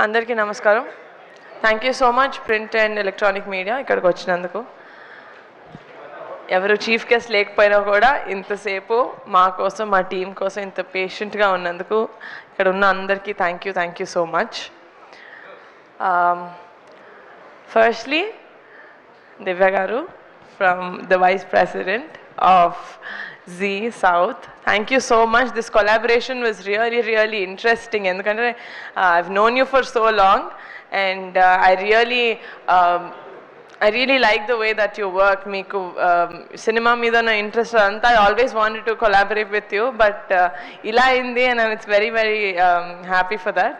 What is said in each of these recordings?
అందరికీ నమస్కారం. Thank you so much print and electronic media ఇక్కడికి వచ్చినందుకు. ఎవరు చీఫ్ గెస్ట్ లేకపోయినా కూడా ఇంతసేపు మా కోసం, మా టీం కోసం ఇంత పేషెంట్గా ఉన్నందుకు ఇక్కడ ఉన్న అందరికీ thank you so much. Firstly Divya గారు from the vice president of Zee South. Thank you so much. This collaboration was really interesting. Endukante I've known you for so long, and I really like the way that you work. Meeku cinema meeda na interest anta. I always wanted to collaborate with you, but ila indi, and it's very happy for that.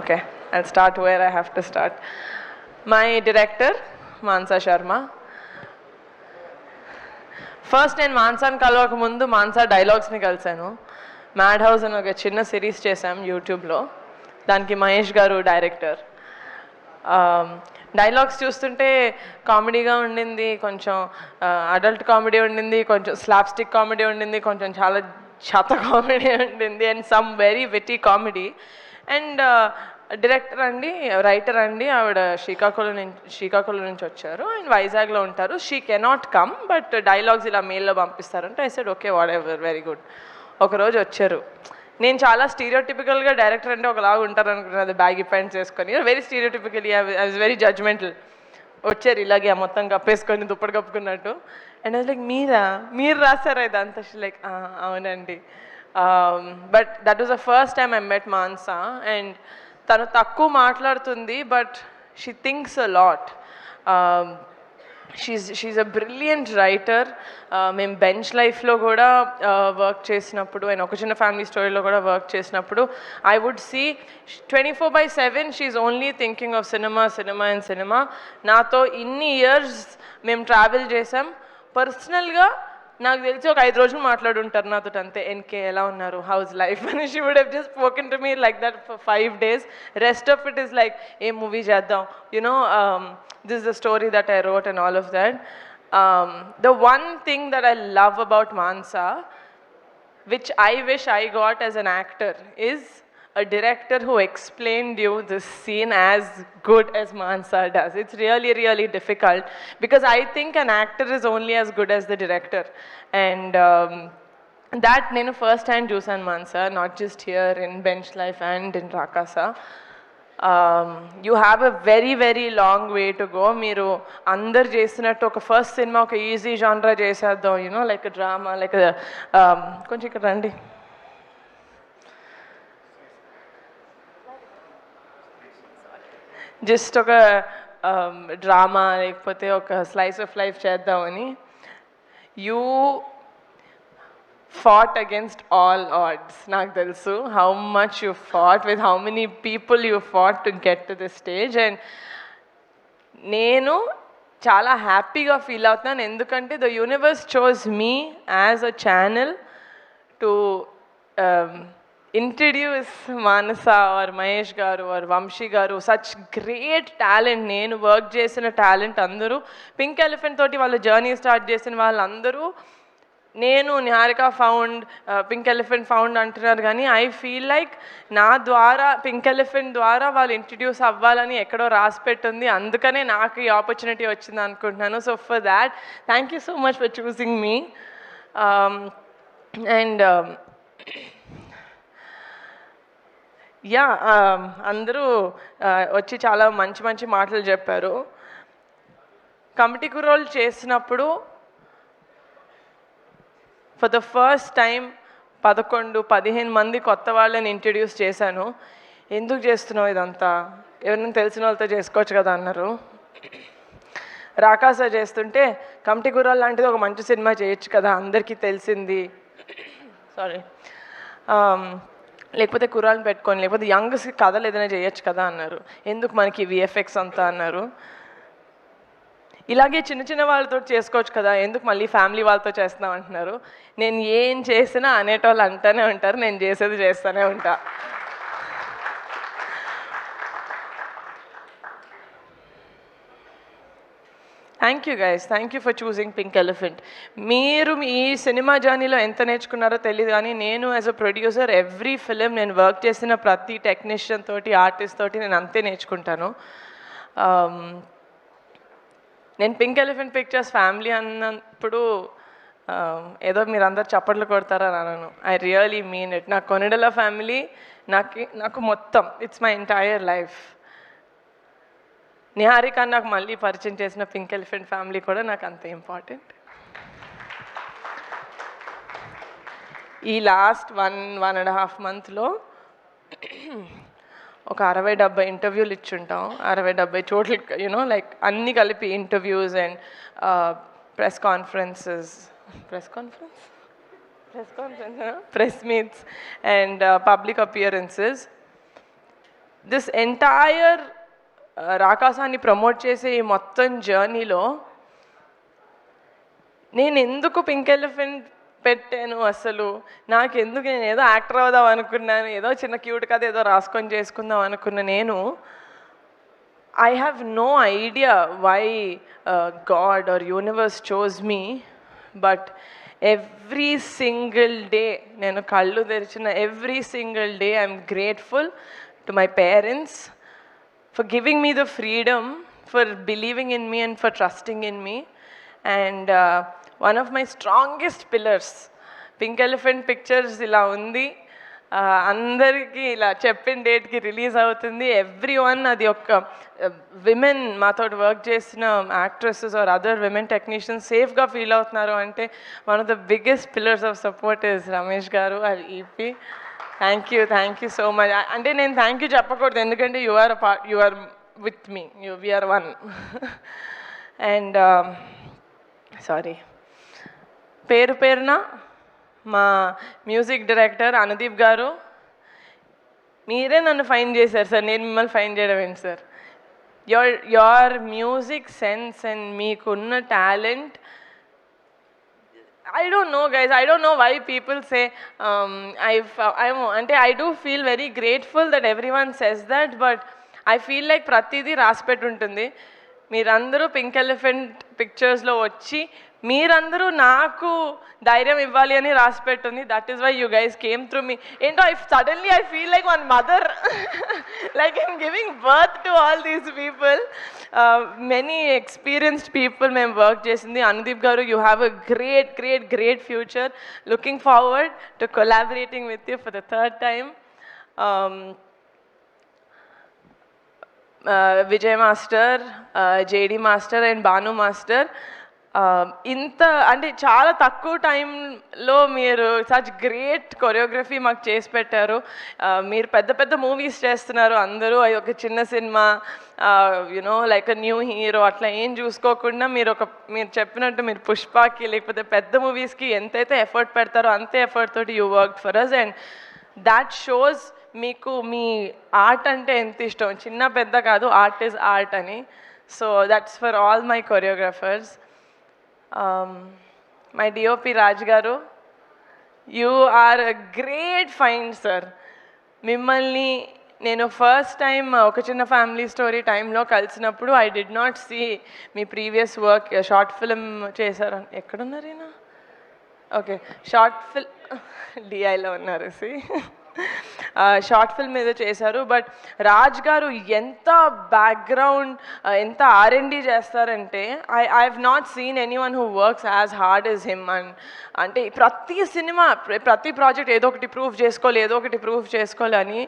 Okay, I'll start where I have to start. My director Mansa Sharma. First నేను మాన్సాని కలవక ముందు మాన్సా డైలాగ్స్ని కలిశాను. Mad house అని ఒక చిన్న series చేశాం యూట్యూబ్లో. దానికి మహేష్ గారు డైరెక్టర్. డైలాగ్స్ చూస్తుంటే కామెడీగా ఉండింది, కొంచెం అడల్ట్ కామెడీ ఉండింది, కొంచెం స్లాప్స్టిక్ కామెడీ ఉండింది, కొంచెం చాలా చెత్త కామెడీ ఉండింది, and some very witty comedy. And director అండి, రైటర్ అండి, ఆవిడ శ్రీకాకుళం నుంచి వచ్చారు అండ్ వైజాగ్లో ఉంటారు. She cannot come, but dialogues ఇలా మెయిల్లో పంపిస్తారంటే I said okay, whatever, very good. ఒకరోజు వచ్చారు. నేను చాలా స్టీరియోటిపికల్గా డైరెక్టర్ అంటే ఒకలాగా ఉంటారు అనుకున్నది, బ్యాగీ ప్యాంట్స్ వేసుకొని, very stereotypically I was very judgmental. వచ్చారు ఇలాగే మొత్తం కప్పేసుకొని దుప్పటి కప్పుకున్నట్టు. అండ్ ఐ లైక్, మీరు రాశారా ఇదంతా? లైక్ అవునండి. But that was the first time I met Mansa. And తను తక్కువ మాట్లాడుతుంది, but she thinks a lot. She's a brilliant writer. మేము బెంచ్ లైఫ్లో కూడా వర్క్ చేసినప్పుడు, అండ్ ఒక చిన్న ఫ్యామిలీ స్టోరీలో కూడా వర్క్ చేసినప్పుడు I would see 24/7 she only thinking of cinema. నాతో ఇన్ని ఇయర్స్ మేము ట్రావెల్ చేసాం. పర్సనల్గా నాకు తెలిసి ఒక 5 రోజులు మాట్లాడుంటారు నాతో అంతే. ఎన్కే ఎలా ఉన్నారు, హౌస్ లైఫ్ అని. She would have just spoken to me like that for 5 days. Rest of it is like, a movie చేద్దాం, you know, this is the story that I wrote and all of that. The one thing that I love about Mansa, which I wish I got as an actor, is a director who explained you this scene as good as Mansa does. It's really difficult, because I think an actor is only as good as the director. And that nenu first hand chusan Mansa, not just here in Bench Life and in Rakasa. You have a very long way to go. మీరు అందరు చేసినట్టు ఒక first cinema ఒక easy జానరా చేసేద్దాం, you know, like drama, like కొంచెం ఇక్కడ రండి. Just ఒక డ్రామా లేకపోతే ఒక స్లైస్ ఆఫ్ లైఫ్ చేద్దామని. You fought against all odds. నాకు తెలుసు how much you fought, with how many people you fought to get to this stage. And నేను చాలా హ్యాపీగా ఫీల్ అవుతున్నాను, ఎందుకంటే the universe chose me as a channel to introduce Manasa or Mahesh garu or Vamshi garu, such great talent. నేను work చేసిన talent అందరూ, pink elephant తోటి వాళ్ళ జర్నీ స్టార్ట్ చేసిన వాళ్ళందరూ, నేను Niharika found, pink elephant found అంటున్నారు, కానీ ఐ ఫీల్ లైక్ నా ద్వారా, పింక్ ఎలిఫెంట్ ద్వారా వాళ్ళు ఇంట్రడ్యూస్ అవ్వాలని ఎక్కడో రాసి పెట్టుంది. అందుకనే నాకు ఈ ఆపర్చునిటీ వచ్చింది అనుకుంటున్నాను. So for that thank you so much for choosing me. And yeah, అందరూ వచ్చి చాలా మంచి మాటలు చెప్పారు. కమిటీ కుర్రోలు చేసినప్పుడు ఫర్ ద ఫస్ట్ టైం 11-15 మంది కొత్త వాళ్ళని ఇంట్రడ్యూస్ చేశాను. ఎందుకు చేస్తున్నావు ఇదంతా, ఎవరైనా తెలిసిన వాళ్ళతో చేసుకోవచ్చు కదా అన్నారు. రాకాస చేస్తుంటే కమిటీ కుర్రాలు లాంటిది ఒక మంచి సినిమా చేయొచ్చు కదా, అందరికీ తెలిసింది, సారీ, లేకపోతే కుర్రాలను పెట్టుకొని, లేకపోతే యంగ్స్కి కథలు ఏదైనా చేయొచ్చు కదా అన్నారు. ఎందుకు మనకి విఎఫ్ఎక్స్ అంతా అన్నారు. ఇలాగే చిన్న వాళ్ళతో చేసుకోవచ్చు కదా, ఎందుకు మళ్ళీ ఫ్యామిలీ వాళ్ళతో చేస్తున్నాం అంటున్నారు. నేను ఏం చేసినా అనేటోళ్ళు అంటూనే ఉంటారు, నేను చేసేది చేస్తూనే ఉంటా. Thank you guys, thank you for choosing pink elephant. మీరు ఈ సినిమా జర్నీలో ఎంత నేర్చుకున్నారో తెలియదు, కానీ నేను as a producer every film నేను వర్క్ చేసిన ప్రతి టెక్నీషియన్ తోటి, ఆర్టిస్ట్ తోటి నేను అంతే నేర్చుకుంటాను. నేను పింక్ ఎలిఫెంట్ పిక్చర్స్ ఫ్యామిలీ అన్నప్పుడు ఏదో మీరు అందరు చప్పట్లు కొడతారని అనను. I really mean it. నా కొనిడల ఫ్యామిలీ నాకు మొత్తం, it's my entire life. Niharika నాకు మళ్ళీ పరిచయం చేసిన పింక్ ఎలిఫెంట్ ఫ్యామిలీ కూడా నాకు అంత ఇంపార్టెంట్. ఈ లాస్ట్ 1.5 మంత్లో ఒక 60-70 ఇంటర్వ్యూలు ఇచ్చుంటాం. 60-70 చోట్ల యూనో లైక్ అన్నీ కలిపి interviews and press meets and public appearances. This entire రాకాసాన్ని ప్రమోట్ చేసే ఈ మొత్తం జర్నీలో నేను ఎందుకు పింక్ ఎలిఫెంట్ పెట్టాను, అసలు నాకెందుకు, నేను ఏదో యాక్టర్ అవుదాం అనుకున్నాను, ఏదో చిన్న క్యూట్ కథ ఏదో రాసుకొని చేసుకుందాం అనుకున్న నేను, I have no idea why God or universe chose me. But every single day నేను కళ్ళు తెరిచిన every single day I'm grateful to my parents for giving me the freedom, for believing in me and for trusting in me. And one of my strongest pillars, Pink Elephant Pictures ila undi, andariki ila cheppin date ki release avutundi. Everyone adi okka women mathod work chesina actresses or other women technicians safe ga feel avutunnaru ante one of the biggest pillars of support is Ramesh garu our EP. Thank you so much. అంటే నేను thank you చెప్పకూడదు, ఎందుకంటే you are with me, we're one. And sorry, పేరున మా music director Anudeep గారు, మీరే నన్ను fine చేశారు సార్, నేను మిమ్మల్ని ఫైన్ చేయడం ఏంటి sir. Your music sense and మీకున్న talent, I don't know guys, I don't know why people say I do feel very grateful that everyone says that, but I feel like pratidi raspet untundi. మీరందరూ pink elephant పిక్చర్స్లో వచ్చి మీరందరూ నాకు ధైర్యం ఇవ్వాలి అని రాసి పెట్టుంది. That is why you guys came through me. ఏంటో suddenly I feel like one mother, like I'm giving birth to all these people, many experienced people మేము వర్క్ చేసింది. అనుదీప్ గారు, you have a great future. Looking forward to collaborating with you for the third time. Vijay master, JD master and Bhanu master, ఇంత అంటే చాలా తక్కువ టైంలో మీరు such great choreography మాకు చేసి పెట్టారు. మీరు పెద్ద పెద్ద మూవీస్ చేస్తున్నారు అందరూ, అది ఒక చిన్న cinema, you know like a new hero అట్లా ఏం చూసుకోకుండా మీరు చెప్పినట్టు మీరు పుష్పకి లేకపోతే పెద్ద మూవీస్కి ఎంతైతే ఎఫర్ట్ పెడతారో అంతే ఎఫర్ట్ తోటి you work for us. And that shows మీకు మీ ఆర్ట్ అంటే ఎంత ఇష్టం, చిన్న పెద్ద కాదు, ఆర్ట్ ఈజ్ ఆర్ట్ అని. So that's for all my choreographers. My DOP Raj గారు, you are a great find sir. మిమ్మల్ని నేను ఫస్ట్ టైం ఒక చిన్న ఫ్యామిలీ స్టోరీ టైంలో కలిసినప్పుడు I did not see me previous work. Short film చేశారు, ఎక్కడున్నారేనా? ఓకే, షార్ట్ డిఐలో ఉన్నారు. సి షార్ట్ ఫిల్మ్ ఏదో చేశారు. బట్ రాజ్ గారు ఎంత బ్యాక్గ్రౌండ్, ఎంత R&D చేస్తారంటే I have not seen any one who works as hard as him. అంటే ప్రతి సినిమా, ప్రతి ప్రాజెక్ట్ ఏదో ఒకటి ప్రూవ్ చేసుకోవాలి అని.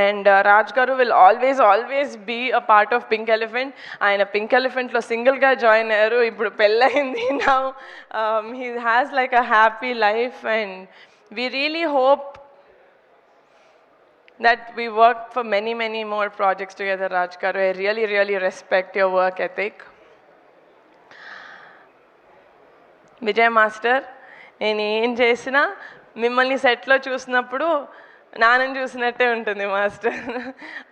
And Raj garu will always be a part of pink elephant. ఆయన పింక్ ఎలిఫెంట్లో సింగిల్గా జాయిన్ అయ్యారు, ఇప్పుడు పెళ్ళయింది. Now he has like a happy life and we really hope that we work for many more projects together. Raj garu, I really respect your work ethic. Vijay master, నేను ఏం చేసినా మిమ్మల్ని సెట్లో చూసినప్పుడు నాన్నని చూసినట్టే ఉంటుంది మాస్టర్.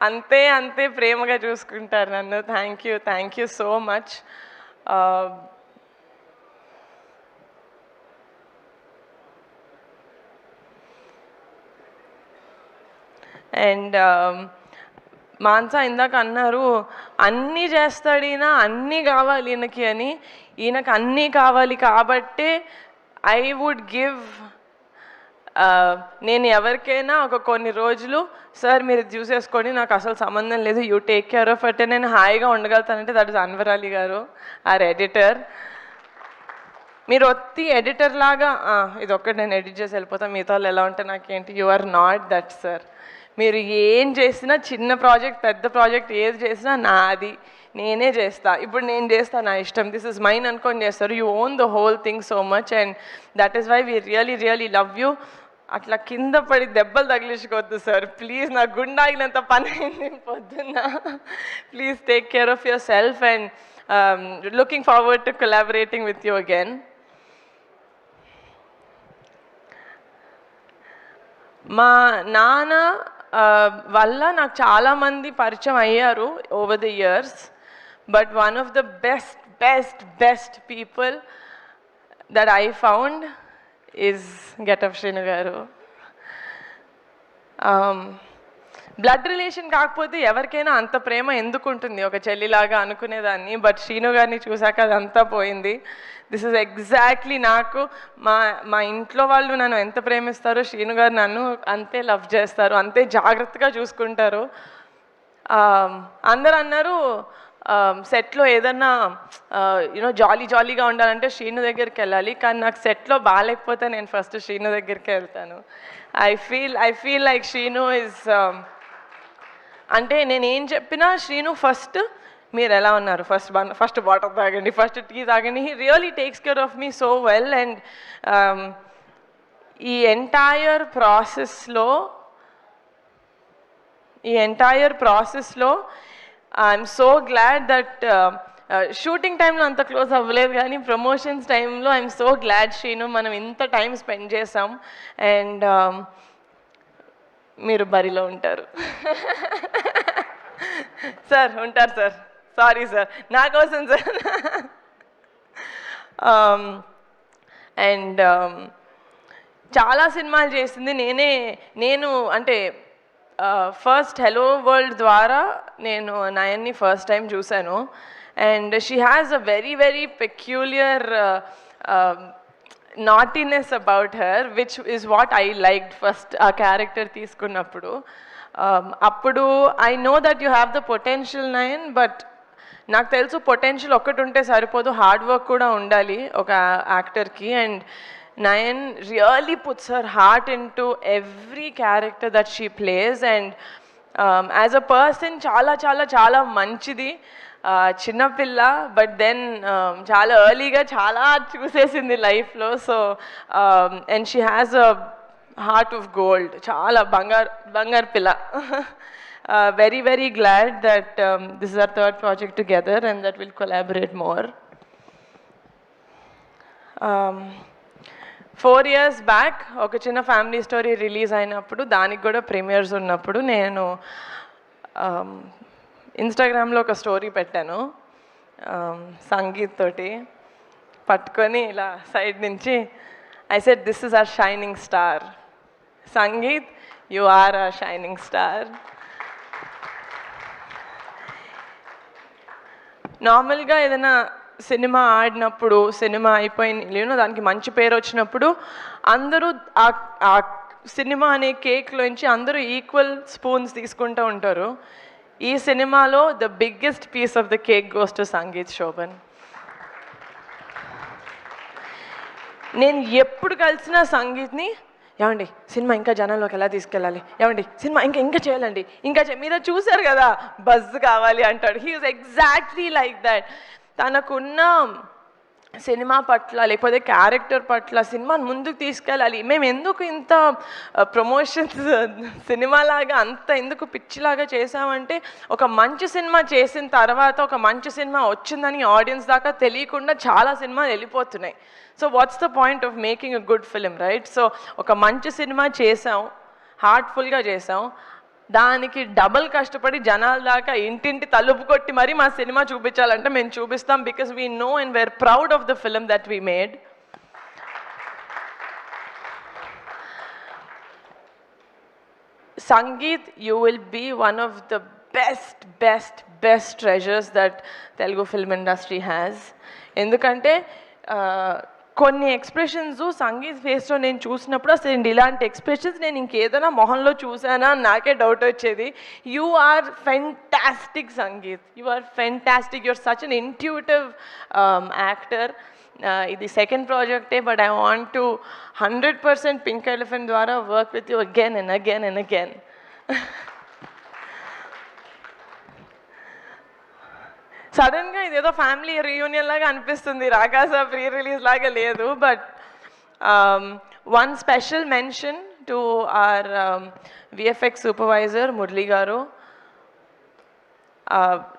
అంతే ప్రేమగా చూసుకుంటారు నన్ను. Thank you so much. And Mansa ఇందాక అన్నారు అన్నీ చేస్తాడు ఈయన, అన్నీ కావాలి ఈయనకి అని. ఈయనకు అన్నీ కావాలి కాబట్టే ఐ వుడ్ గివ్, నేను ఎవరికైనా ఒక కొన్ని రోజులు సార్ మీరు చూసేసుకొని నాకు అసలు సంబంధం లేదు, యూ టేక్ కేర్ ఆఫ్ అంటే నేను హాయిగా ఉండగలుగుతానంటే దట్ ఇస్ అన్వర్ అలీ గారు, ఆర్ ఎడిటర్. మీరు ఒత్తి ఎడిటర్ లాగా ఇది ఒక్కటి నేను ఎడిట్ చేసి వెళ్ళిపోతాను, మిగతా వాళ్ళు ఎలా ఉంటే నాకేంటి, you are not that sir. మీరు ఏం చేసినా, చిన్న ప్రాజెక్ట్ పెద్ద ప్రాజెక్ట్ ఏది చేసినా నాది, నేనే చేస్తా, ఇప్పుడు నేను చేస్తా, నా ఇష్టం, దిస్ ఇస్ మైన్ అనుకొని చేస్తారు. You own the whole thing so much and that is why we really really love you. అట్లా కింద పడి దెబ్బలు తగిలించుకోవద్దు సార్ ప్లీజ్, నా గుండాగినంత పని అయింది పొద్దున్న. Please take care of yourself and looking forward to collaborating with you again. మా నాన్న వల్ల నాకు చాలామంది పరిచయం అయ్యారు over the years, but one of the best best best people that I found is getup Srinu గారు. బ్లడ్ రిలేషన్ కాకపోతే ఎవరికైనా అంత ప్రేమ ఎందుకు ఉంటుంది, ఒక చెల్లిలాగా అనుకునేదాన్ని, బట్ శ్రీను గారిని చూశాక అదంతా పోయింది. దిస్ ఇస్ ఎగ్జాక్ట్లీ నాకు మా ఇంట్లో వాళ్ళు నన్ను ఎంత ప్రేమిస్తారో శ్రీను గారు నన్ను అంతే లవ్ చేస్తారు, అంతే జాగ్రత్తగా చూసుకుంటారు. అందరు అన్నారు సెట్లో ఏదన్నా యూనో జాలీగా ఉండాలంటే శ్రీను దగ్గరికి వెళ్ళాలి, కానీ నాకు సెట్లో బాగాలేకపోతే నేను ఫస్ట్ శ్రీను దగ్గరికి వెళ్తాను. I feel like Srinu is, అంటే నేను ఏం చెప్పినా శ్రీను ఫస్ట్ మీరు ఎలా ఉన్నారు, ఫస్ట్ వాటర్ తాగండి, ఫస్ట్ టీ తాగండి, he really takes care of me so well. And ఈ ఎంటైర్ ప్రాసెస్లో I'm so glad that shooting టైంలో అంత క్లోజ్ అవ్వలేదు, కానీ ప్రమోషన్స్ టైంలో ఐఎమ్ సో గ్లాడ్ శ్రీను మనం ఇంత టైం స్పెండ్ చేసాం. అండ్ మీరు బరిలో ఉంటారు సార్, ఉంటారు సార్, సారీ సార్, నా కోసం సార్. అండ్ చాలా సినిమాలు చేసింది నేను అంటే ఫస్ట్ హెలో వరల్డ్ ద్వారా నేను నయన్ని ఫస్ట్ టైం చూశాను. And she has a very very peculiar naughtiness about her, which is what I liked first ఆ క్యారెక్టర్ తీసుకున్నప్పుడు. అప్పుడు I know that you have the potential Nayan, but నాకు తెలుసు పొటెన్షియల్ ఒక్కటి ఉంటే సరిపోదు, హార్డ్ వర్క్ కూడా ఉండాలి ఒక యాక్టర్కి. And Nayan really puts her heart into every character that she plays. And as a person చాలా చాలా చాలా మంచిది, చిన్నపిల్ల, బట్ దెన్ చాలా ఎర్లీగా చాలా చూసేసింది లైఫ్లో. So and she has a heart of gold, చాలా బంగారు పిల్ల. Very very glad that this is hour third project together and that will collaborate more. 4 years back ఒక చిన్న ఫ్యామిలీ స్టోరీ రిలీజ్ అయినప్పుడు, దానికి కూడా ప్రీమియర్స్ ఉన్నప్పుడు నేను ఇన్స్టాగ్రామ్లో ఒక స్టోరీ పెట్టాను, సంగీత్ తోటి పట్టుకొని ఇలా సైడ్ నుంచి I said this is our shining star, Sangeet you are our shining star. నార్మల్గా ఏదైనా సినిమా ఆడినప్పుడు, సినిమా అయిపోయిన దానికి మంచి పేరు వచ్చినప్పుడు అందరూ ఆ సినిమా అనే కేక్లోంచి అందరూ ఈక్వల్ స్పూన్స్ తీసుకుంటూ ఉంటారు. ఈ సినిమాలో the biggest piece of the cake goes to Sangeet Shobhan. నేను ఎప్పుడు కలిసిన సంగీత్ని, ఏమండి సినిమా ఇంకా జనాల్లోకి ఎలా తీసుకెళ్ళాలి, ఏమండి సినిమా ఇంకా చేయాలండి, మీరు చూసారు కదా బజ్ కావాలి అంటాడు. He is exactly like that. తనకున్న సినిమా పట్ల లేకపోతే క్యారెక్టర్ పట్ల సినిమాని ముందుకు తీసుకెళ్ళాలి, మేము ఎందుకు ఇంత ప్రమోషన్స్ సినిమాలాగా అంత ఎందుకు పిచ్చిలాగా చేసామంటే, ఒక మంచి సినిమా చేసిన తర్వాత ఒక మంచి సినిమా వచ్చిందని ఆడియన్స్ దాకా తెలియకుండా చాలా సినిమాలు వెళ్ళిపోతున్నాయి. So what's the point of making a good film, right? So ఒక మంచి సినిమా చేసాం, హార్ట్ఫుల్గా చేసాం, దానికి డబల్ కష్టపడి జనాల దాకా ఇంటింటి తలుపు కొట్టి మరి మా సినిమా చూపించాలంటే మేము చూపిస్తాం, because we know and we're proud of the film that we made. Sangeet, you will be one of the best treasures that Telugu film industry has. ఎందుకంటే కొన్ని ఎక్స్ప్రెషన్స్ సంగీత్ ఫేస్లో నేను చూసినప్పుడు అసలు ఇలాంటి ఎక్స్ప్రెషన్స్ నేను ఇంకేదైనా మొహంలో చూసానా అని నాకే డౌట్ వచ్చేది. You are fantastic Sangeet, you are fantastic, you're such an intuitive actor. ఇది సెకండ్ ప్రాజెక్టే, but I want to 100% pink elephant ద్వారా work with you again and again and again. సడన్గా ఇదేదో ఫ్యామిలీ రీయూనియన్ లాగా అనిపిస్తుంది, రాకాస ప్రీ రిలీజ్ లాగా లేదు. But one special mention to our VFX supervisor Murali garu.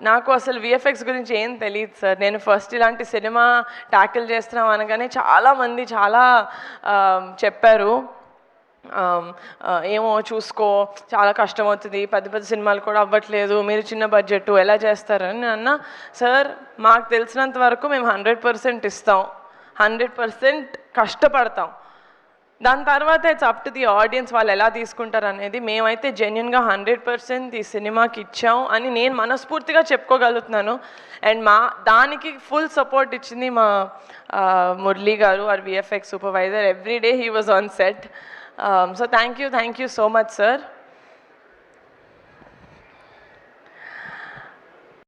నాకు అసలు విఎఫ్ఎక్స్ గురించి ఏం తెలియదు సార్. నేను ఫస్ట్ ఇలాంటి సినిమా ట్యాకిల్ చేస్తున్నాం అనగానే చాలామంది చాలా చెప్పారు, ఏమో చూసుకో చాలా కష్టం అవుతుంది, పెద్ద సినిమాలు కూడా అవ్వట్లేదు, మీరు చిన్న బడ్జెట్ ఎలా చేస్తారని. నేను అన్నా, సార్ మాకు తెలిసినంత వరకు మేము 100% ఇస్తాం, 100% కష్టపడతాం, దాని తర్వాత it's up to the audience వాళ్ళు ఎలా తీసుకుంటారు అనేది. మేమైతే జెన్యున్గా 100% ఈ సినిమాకి ఇచ్చాం అని నేను మనస్ఫూర్తిగా చెప్పుకోగలుగుతున్నాను. అండ్ దానికి ఫుల్ సపోర్ట్ ఇచ్చింది మా Murali garu, our VFX supervisor. Every day he was on set. So thank you so much, sir.